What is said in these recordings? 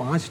5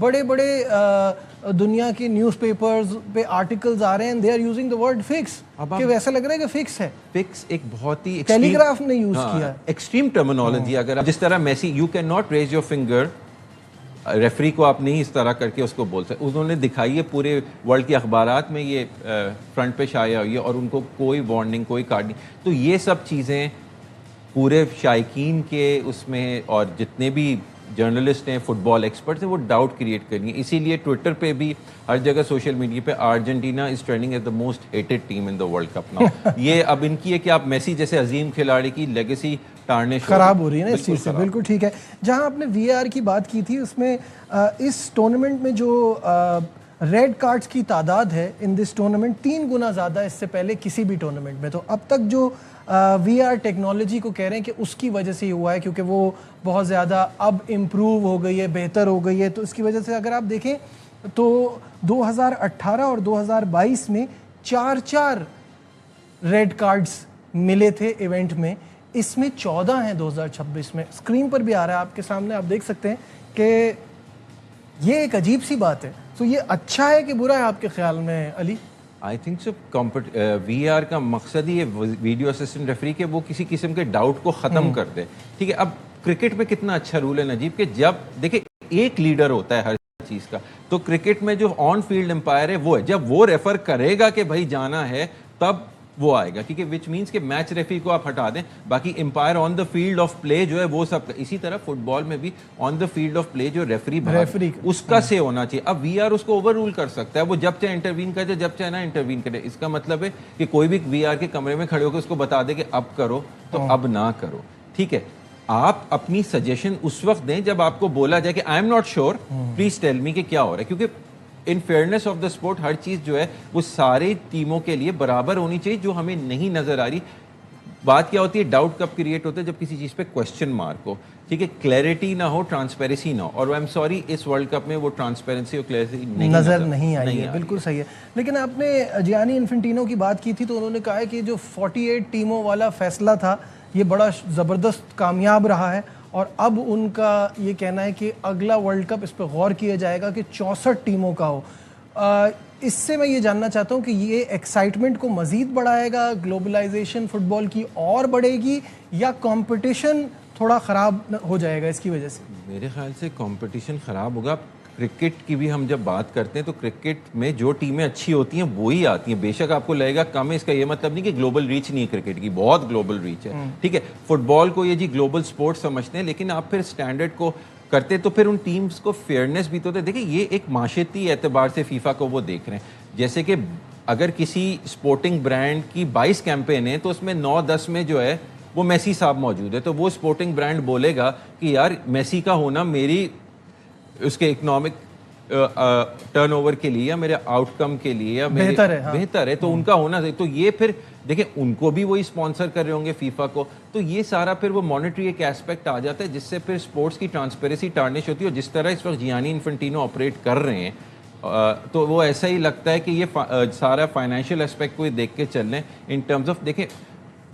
بڑے بڑے دنیا کے نیوز پیپرز پہ آرٹیکلز آ رہے ہیں they are using the word fix کہ ویسا لگ رہا ہے کہ فکس ہے. فکس ایک بہت ہی ٹیلی گراف نے یوز کیا ایکسٹریم ٹرمینالوجی. اگر جس طرح Messi you can not raise your finger, referee کو آپ نہیں اس طرح کر کے اس کو بول سکتے. انہوں نے دکھائی ہے پورے ورلڈ کے اخبارات میں یہ فرنٹ پہ شائع ہوئی ہے اور ان کو کوئی وارننگ کوئی کارڈ نہیں. تو یہ سب چیزیں پورے شائقین کے اس میں اور جتنے بھی جرنلسٹ ہیں فٹ بال ایکسپرٹس ہیں وہ ڈاؤٹ کریٹ کرنی ہے. اسی لیے ٹویٹر پہ بھی ہر جگہ سوشل میڈیا پہ Argentina is trending as the most hated team in the world cup now. یہ اب ان کی ہے کہ آپ میسی جیسے عظیم کھلاڑی کی لیگیسی خراب ہو رہی ہے نا اس چیز سے. بالکل ٹھیک ہے. جہاں آپ نے وی آر کی بات کی تھی اس میں اس ٹورنامنٹ میں جو ریڈ کارڈز کی تعداد ہے ان دس ٹورنامنٹ 3 گنا زیادہ اس سے پہلے کسی بھی ٹورنامنٹ میں. تو اب تک جو وی آر ٹیکنالوجی کو کہہ رہے ہیں کہ اس کی وجہ سے یہ ہوا ہے کیونکہ وہ بہت زیادہ اب امپروو ہو گئی ہے, بہتر ہو گئی ہے. تو اس کی وجہ سے اگر آپ دیکھیں تو 2018 اور 2022 میں 4 ریڈ کارڈز ملے تھے ایونٹ میں, اس میں 14 ہیں 2026 میں. اسکرین پر بھی آ رہا ہے آپ کے سامنے, آپ دیکھ سکتے ہیں کہ یہ ایک عجیب سی بات ہے. تو یہ اچھا ہے کہ برا ہے آپ کے خیال میں علی؟ آئی تھنک سو وی آر کا مقصد ہی ہے ویڈیو اسسٹنٹ ریفری کے وہ کسی قسم کے ڈاؤٹ کو ختم کر دے. ٹھیک ہے, اب کرکٹ میں کتنا اچھا رول ہے نجیب کہ جب دیکھیں ایک لیڈر ہوتا ہے ہر چیز کا, تو کرکٹ میں جو آن فیلڈ امپائر ہے وہ ہے. جب وہ ریفر کرے گا کہ بھائی جانا ہے تب وہ آئے گا, کیونکہ وچ مینس کہ میچ ریفری کو آپ ہٹا دیں, باقی umpire on the field of play جو ہے وہ سب. اسی طرح فٹ بال میں بھی آن دا فیلڈ آف پلے جو ریفری اس کا سے ہونا چاہیے. اب وی آر اس کو اوور رول کر سکتا ہے, وہ جب چاہے انٹروین کرے جب چاہے نہ انٹروین کرے. اس کا مطلب ہے کہ کوئی بھی وی آر کے کمرے میں کھڑے ہو کے اس کو بتا دے کہ اب کرو تو اب نہ کرو. ٹھیک ہے, آپ اپنی سجیشن اس وقت دیں جب آپ کو بولا جائے کہ I am not sure, please tell me کہ کیا ہو رہا ہے. کیونکہ ان فیئرنیس آف دا اسپورٹ ہر چیز جو ہے وہ ساری ٹیموں کے لیے برابر ہونی چاہیے. جو ہمیں نہیں نظر آ رہی بات کیا ہوتی ہے, ڈاؤٹ کب کریٹ ہوتا ہے جب کسی چیز پہ کوشچن مارک ہو. ٹھیک ہے, کلیئرٹی نہ ہو, ٹرانسپیرنسی نہ ہو. اور آئی ایم سوری اس ورلڈ کپ میں وہ ٹرانسپیرنسی اور کلیئرٹی نظر نہیں آئی ہے. بالکل صحیح ہے. لیکن آپ نے جیانی انفینٹینو کی بات کی تھی تو انہوں نے کہا ہے کہ جو 48 ٹیموں والا فیصلہ تھا یہ بڑا زبردست کامیاب رہا ہے, اور اب ان کا یہ کہنا ہے کہ اگلا ورلڈ کپ اس پہ غور کیا جائے گا کہ 64 ٹیموں کا ہو. اس سے میں یہ جاننا چاہتا ہوں کہ یہ ایکسائٹمنٹ کو مزید بڑھائے گا, گلوبلائزیشن فٹ بال کی اور بڑھے گی, یا کمپٹیشن تھوڑا خراب ہو جائے گا اس کی وجہ سے؟ میرے خیال سے کمپٹیشن خراب ہوگا. کرکٹ کی بھی ہم جب بات کرتے ہیں تو کرکٹ میں جو ٹیمیں اچھی ہوتی ہیں وہی آتی ہیں. بے شک آپ کو لگے گا کم ہے, اس کا یہ مطلب نہیں کہ گلوبل ریچ نہیں ہے کرکٹ کی, بہت گلوبل ریچ ہے. ٹھیک ہے, فٹ بال کو یہ جی گلوبل سپورٹ سمجھتے ہیں, لیکن آپ پھر اسٹینڈرڈ کو کرتے تو پھر ان ٹیمز کو فیئرنیس بھی تو ہوتا ہے. دیکھیں یہ ایک معاشرتی اعتبار سے فیفا کو وہ دیکھ رہے ہیں. جیسے کہ اگر کسی اسپورٹنگ برانڈ کی 22 کیمپین ہیں تو اس میں 9-10 میں جو ہے وہ میسی صاحب موجود ہے, تو وہ اسپورٹنگ برانڈ بولے گا کہ یار میسی کا ہونا میری اس کے اکنامک ٹرن اوور کے لیے یا میرے آؤٹ کم کے لیے یا بہتر ہے, تو ان کا ہونا. تو یہ پھر دیکھیں ان کو بھی وہی اسپانسر کر رہے ہوں گے فیفا کو, تو یہ سارا پھر وہ مانیٹری ایک ایسپیکٹ آ جاتا ہے جس سے پھر اسپورٹس کی ٹرانسپیرنسی ٹارنش ہوتی ہے. اور جس طرح اس وقت جیانی انفینٹینو آپریٹ کر رہے ہیں تو وہ ایسا ہی لگتا ہے کہ یہ سارا فائنینشیل اسپیکٹ کو دیکھ کے چل رہے ہیں ان ٹرمز آف. دیکھیں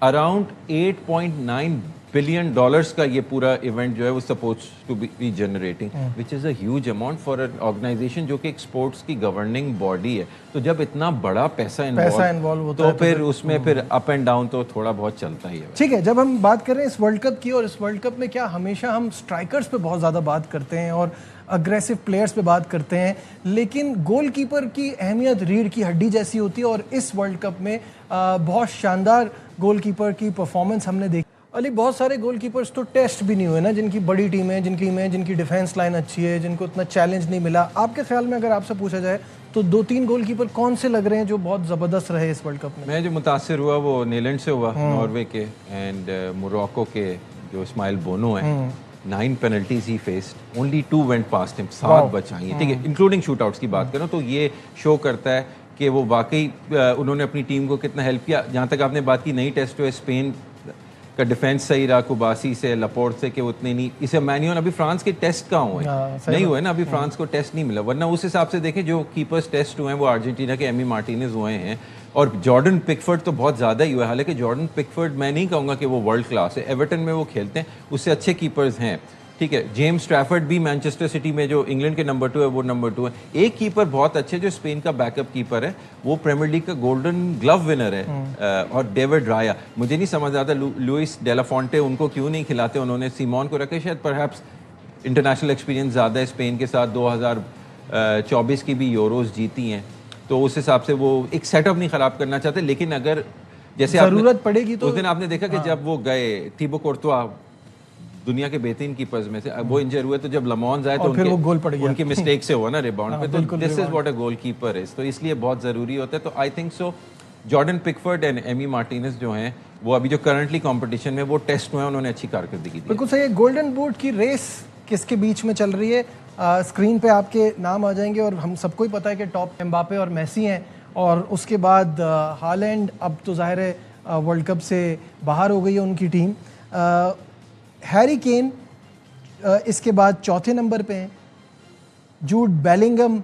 اراؤنڈ $8.9 بلین کا یہ پورا ایونٹ جو ہے وہ suppose to be generating, which is a huge amount for an organisation جو کہ ایک اسپورٹس کی گورننگ باڈی ہے. تو جب اتنا بڑا پیسہ انوالو ہوتا ہے تو پھر اس میں پھر اپ اینڈ ڈاؤن تو تھوڑا بہت چلتا ہی ہے. ٹھیک ہے, جب ہم بات کر رہے ہیں اس ورلڈ کپ کی, اور اس ورلڈ کپ میں کیا ہمیشہ ہم اسٹرائکرز پہ بہت زیادہ بات کرتے ہیں اور اگریسو پلیئرز پہ بات کرتے ہیں, لیکن گول کیپر کی اہمیت ریڑھ کی ہڈی جیسی ہوتی ہے. اور اس ورلڈ کپ میں بہت شاندار گول کیپر کی پرفارمنس ہم نے دیکھی. علی, بہت سارے گول کیپرز تو ٹیسٹ بھی نہیں ہوئے نا, جن کی بڑی ٹیمیں جن کی ڈیفینس لائن اچھی ہے, جن کو اتنا چیلنج نہیں ملا. آپ کے خیال میں اگر آپ سے پوچھا جائے تو 2-3 گول کیپر کون سے لگ رہے ہیں جو بہت زبردست رہے اس ورلڈ کپ میں؟ میں جو متاثر ہوا وہ نیلینڈ سے ہوا, ناروے کے, اینڈ موراکو کے جو اسماعیل بونو ہیں. 9 penalties he faced, only 2 went past him, 7 بچائیں. ٹھیک ہے, انکلوڈنگ شوٹ آؤٹس کی بات کروں تو یہ شو کرتا ہے کہ وہ واقعی انہوں نے اپنی ٹیم کو کتنا ہیلپ کیا. جہاں تک آپ نے بات کی نئی ٹیسٹ ہوئے, اسپین کا ڈیفینس صحیح رہا, کوباسی سے, لپورٹ سے, کہ اتنے نہیں. اسے مینیون ابھی فرانس کے ٹیسٹ کہاں ہوئے نہیں ہوئے نا, ابھی فرانس کو ٹیسٹ نہیں ملا. ورنہ اس حساب سے دیکھیں جو کیپرز ٹیسٹ ہوئے ہیں وہ ارجنٹینا کے ایمی مارٹینز ہوئے ہیں, اور جارڈن پکفورڈ تو بہت زیادہ ہی ہوا ہے. حالانکہ جارڈن پکفورڈ میں نہیں کہوں گا کہ وہ ورلڈ کلاس ہے, ایورٹن میں وہ کھیلتے ہیں, اس سے اچھے کیپرز ہیں. ٹھیک ہے. جیمس ٹریفرڈ بھی مانچسٹر سٹی میں جو انگلینڈ کے نمبر 2 ہے وہ نمبر 2 ہے. ایک کیپر بہت اچھے جو اسپین کا بیک اپ کیپر ہے, وہ پریمیئر لیگ کا گولڈن گلو ونر ہے, اور ڈیوڈ رایا. مجھے نہیں سمجھ آتا لوئس ڈیلافونٹے ان کو کیوں نہیں کھلاتے, انہوں نے سیمون کو رکھے, شاید پرہیپس انٹرنیشنل ایکسپیرینس زیادہ ہے اسپین کے ساتھ, 2024 کی بھی یوروز جیتی ہیں, تو اس حساب سے وہ ایک سیٹ اپ نہیں خراب کرنا چاہتے. لیکن اگر جیسے ضرورت پڑے گی تو اس دن آپ نے دیکھا کہ جب وہ گئے تھیبو کورتوا دنیا کے بہترین کیپرز میں سے, وہ انجر ہوئے تو جب لمونز آئے تو ان کی مسٹیک سے ہوا نا ریباؤنڈ پہ, تو دس is what a goal keeper از, تو اس لیے بہت ضروری ہوتا ہے. تو I think so Jordan Pickford and Emi Martinez جو ہیں وہ ابھی جو کرنٹلی کمپٹیشن میں وہ ٹیسٹ میں انہوں نے اچھی کارکردگی دی. بالکل صحیح ہے. گولڈن بوٹ کی ریس کس کے بیچ میں چل رہی ہے؟ اسکرین پہ آپ کے نام آ جائیں گے, اور ہم سب کو ہی پتہ ہے کہ ٹاپ امباپے اور میسی ہیں, اور اس کے بعد ہالینڈ, اب تو ظاہر ہے ورلڈ کپ سے باہر ہو گئی ہے ان کی ٹیم. ہیری کین اس کے بعد چوتھے نمبر پہ ہیں. جوڈ بیلنگم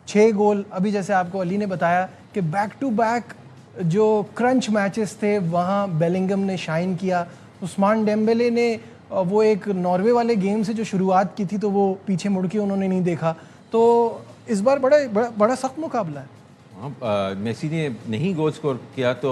6 گول. ابھی جیسے آپ کو علی نے بتایا کہ بیک ٹو بیک جو کرنچ میچز تھے وہاں بیلنگم نے شائن کیا. عثمان ڈیمبلے نے وہ ایک ناروے والے گیم سے جو شروعات کی تھی تو وہ پیچھے مڑ کے انہوں نے نہیں دیکھا. تو اس بار بڑا سخت مقابلہ ہے. میسی نے نہیں گول سکور کیا تو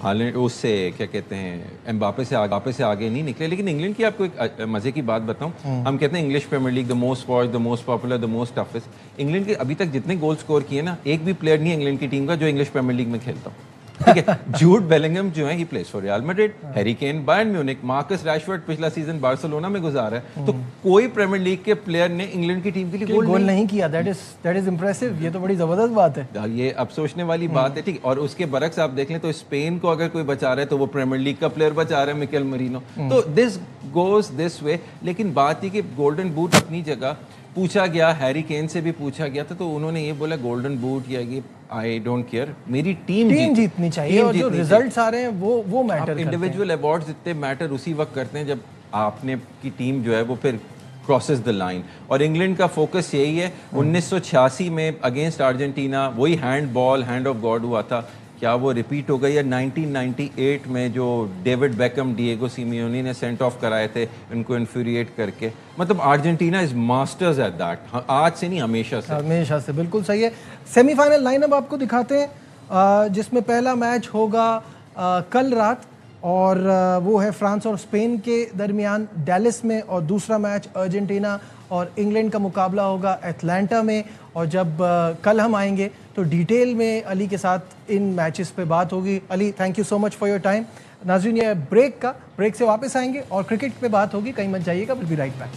ہالینڈ اس سے کیا کہتے ہیں امباپے سے آگے نہیں نکلے. لیکن انگلینڈ کی آپ کو ایک مزے کی بات بتاؤں, ہم کہتے ہیں English Premier League the most watch, the most popular, the most toughest. England کے ابھی تک جتنے گول سکور کیے نا, ایک بھی پلیئر نہیں ہے انگلینڈ کی ٹیم کا جو انگلش پریمیئر لیگ میں کھیلتا ہو. ٹھیک ہے, جوڈ بیلنگم جو ہے he plays for Real Madrid, Harry Kane Bayern Munich, Marcus Rashford پچھلا سیزن بارسلونا میں گزارا ہے. تو کوئی پریمیئر لیگ کے پلیئر نے انگلینڈ کی ٹیم کے لیے گول نہیں کیا. That is impressive. یہ تو بڑی زبردست بات ہے, یہ اب سوچنے والی بات ہے. ٹھیک, اور اس کے برعکس آپ دیکھ لیں تو اسپین کو اگر کوئی بچا رہا ہے تو وہ پریمیئر لیگ کا پلیئر بچا رہا ہے, مکیل مرینو. تو دس گوز دس وے. لیکن بات یہ کہ گولڈن بوٹ اپنی جگہ پوچھا گیا, ہیری کین سے بھی پوچھا گیا تھا, تو انہوں نے یہ بولا گولڈن بوٹ یا یہ آئی ڈونٹ کیئر, میری ٹیم جیتنی چاہیے, اور جو ریزلٹس آ رہے ہیں وہ میٹر کرتے ہیں. انڈیویجول ایوارڈز اتنے میٹر اسی وقت کرتے ہیں جب آپ نے کی ٹیم جو ہے وہ پھر کراسز دا لائن. اور انگلینڈ کا فوکس یہی ہے. 1986 میں اگینسٹ ارجنٹینا وہی hand ball, hand of God ہوا تھا, کیا وہ ریپیٹ ہو گئی ہے؟ 1998 میں جو ڈیوڈ بیکم, ڈیگو سیمیونی نے سینٹ آف کرائے تھے ان کو انفیوریٹ کر کے. مطلب Argentina is masters at that, آج سے نہیں ہمیشہ سے. بالکل صحیح ہے. سیمی فائنل لائن اب آپ کو دکھاتے ہیں, جس میں پہلا میچ ہوگا کل رات, اور وہ ہے فرانس اور اسپین کے درمیان ڈیلس میں, اور دوسرا میچ ارجنٹینا اور انگلینڈ کا مقابلہ ہوگا ایٹلانٹا میں. اور جب کل ہم آئیں گے تو ڈیٹیل میں علی کے ساتھ ان میچز پہ بات ہوگی. Ali, thank you so much for your time. ناظرین, یہ بریک سے واپس آئیں گے اور کرکٹ پہ بات ہوگی. کہیں مت جائیے گا, ول بی رائٹ بیک.